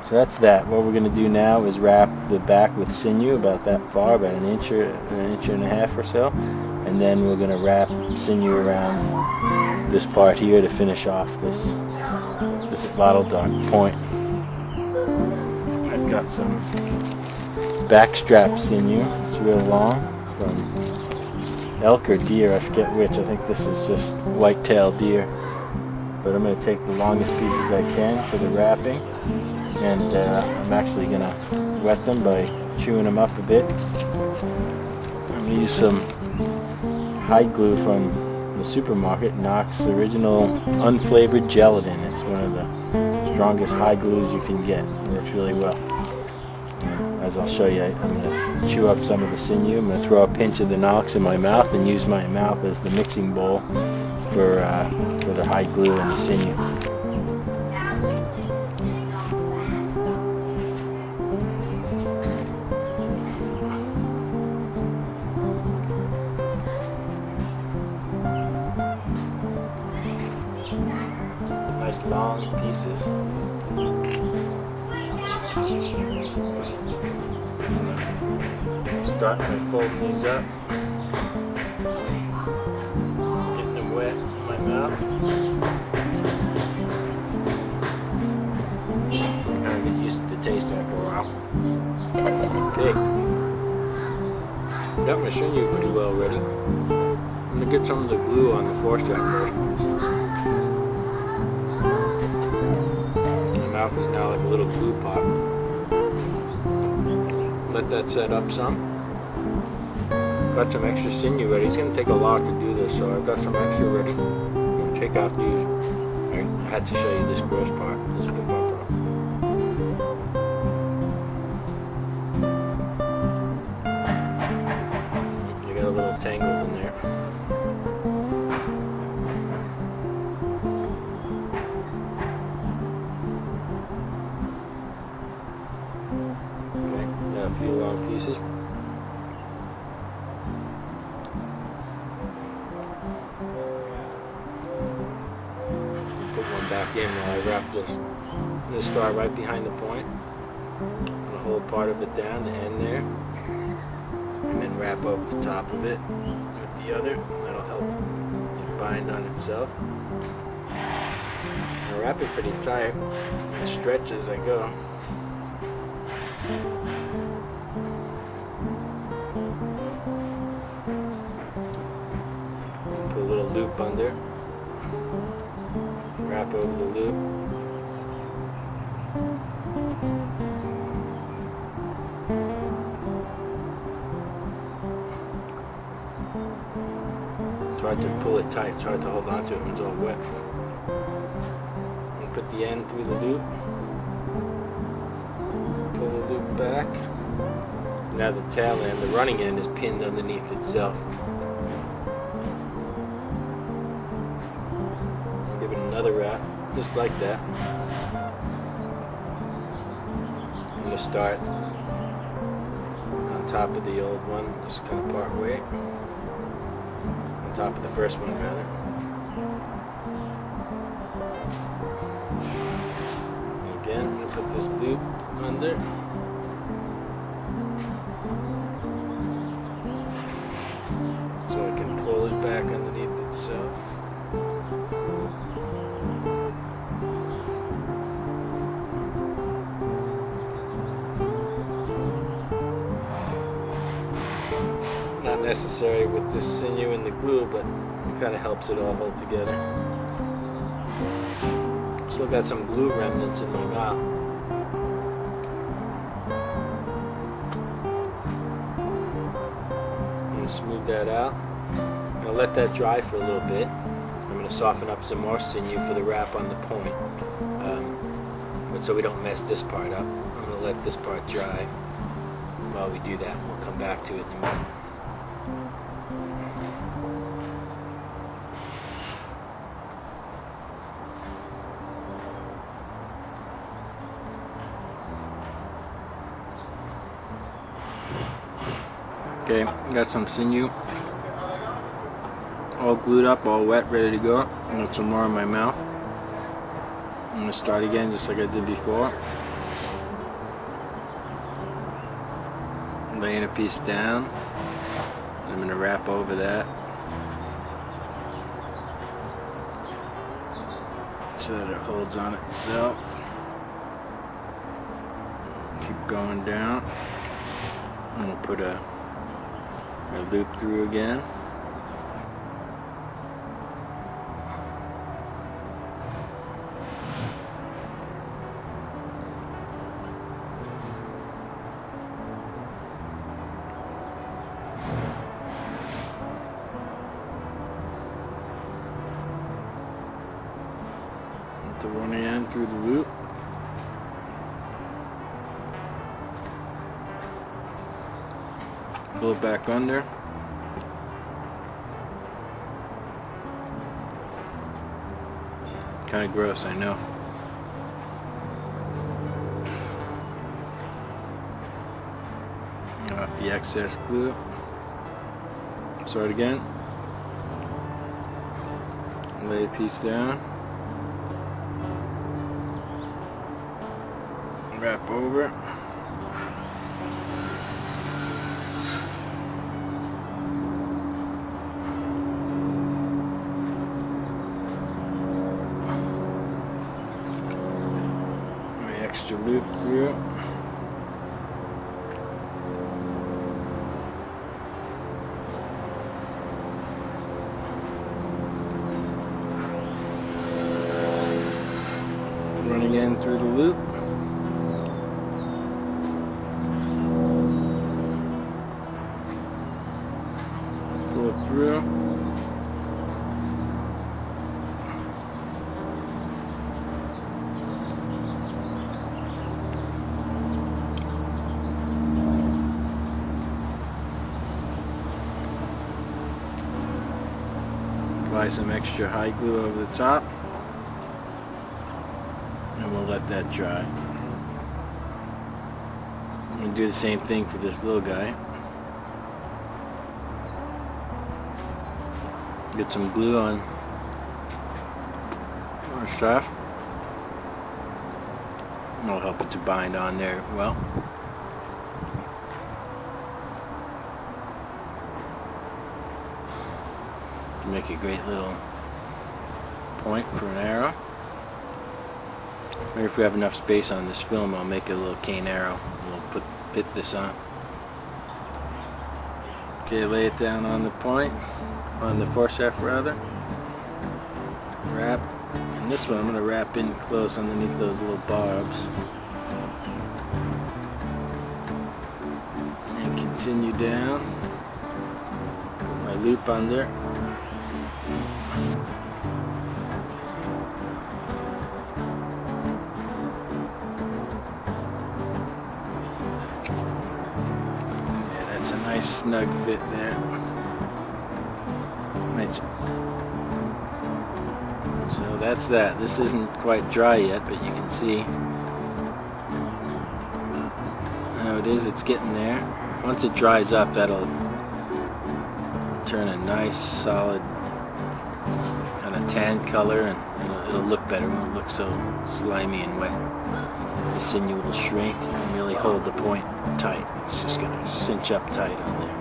So that's that. What we're going to do now is wrap the back with sinew about that far, about an inch and a half or so, and then we're going to wrap sinew around this part here to finish off this bottle dart point. I've got some backstrap sinew. It's real long from elk or deer, I forget which. I think this is just white-tailed deer. But I'm going to take the longest pieces I can for the wrapping, and I'm actually going to wet them by chewing them up a bit. I'm going to use some hide glue from the supermarket, Knox Original Unflavored Gelatin. It's one of the strongest hide glues you can get. It works really well. As I'll show you, I'm going to chew up some of the sinew. I'm going to throw a pinch of the Knox in my mouth and use my mouth as the mixing bowl for the hide glue and the sinew. Nice long pieces. Start by folding these up, getting them wet in my mouth. Kind of get used to the taste after a while. Okay, got my sinew pretty well ready. I'm going to get some of the glue on the foreshaft first. My mouth is now like a little glue pot. Let that set up some. Got some extra sinew ready. It's going to take a lot to do this, so I've got some extra ready. I'm going to take out these. I had to show you this gross part. This is the fun part. You got a little tangled in there. Okay, got a few long pieces. Back in while I wrap this. I'm going to start right behind the point. I'm going to hold part of it down, the end there, and then wrap up the top of it with the other. That'll help it bind on itself. I wrap it pretty tight and stretch as I go. Put a little loop under. Wrap over the loop. It's hard to pull it tight, it's hard to hold on to it when it's all wet. And put the end through the loop. Pull the loop back. So now the tail end, the running end, is pinned underneath itself. Another wrap, just like that. I'm going to start on top of the old one, just kind of part way. On top of the first one, rather. And again, I'm going to put this loop under. So I can pull it back underneath itself. Not necessary with this sinew and the glue, but it kind of helps it all hold together. Still got some glue remnants in my mouth. I'm going to smooth that out. I'm going to let that dry for a little bit. I'm going to soften up some more sinew for the wrap on the point. But so we don't mess this part up, I'm going to let this part dry. While we do that, we'll come back to it in a minute. Okay, got some sinew all glued up, all wet, ready to go. I got some more in my mouth. I'm going to start again just like I did before. laying a piece down. I'm going to wrap over that so that it holds on itself. Keep going down. I'm going to put a loop through again. The one end through the loop. Pull it back under. Kind of gross, I know. Off the excess glue. Start again. Lay a piece down. Wrap over. My extra loop through. Run again through the loop. Pull it through. Apply some extra high glue over the top, and we'll let that dry. I'm going to do the same thing for this little guy. Get some glue on our strap. It'll help it to bind on there well. To make a great little point for an arrow. Maybe if we have enough space on this film, I'll make a little cane arrow. We'll fit this on. Okay, lay it down on the point. On the foreshaft rather. Wrap. And this one I'm going to wrap in close underneath those little barbs. And continue down. Put my loop under. Yeah, that's a nice snug fit there. So that's that. This isn't quite dry yet, but you can see how it is. It's getting there. Once it dries up, that'll turn a nice solid kind of tan color, and it'll look better. It won't look so slimy and wet. The sinew will shrink and really hold the point tight. It's just going to cinch up tight on there.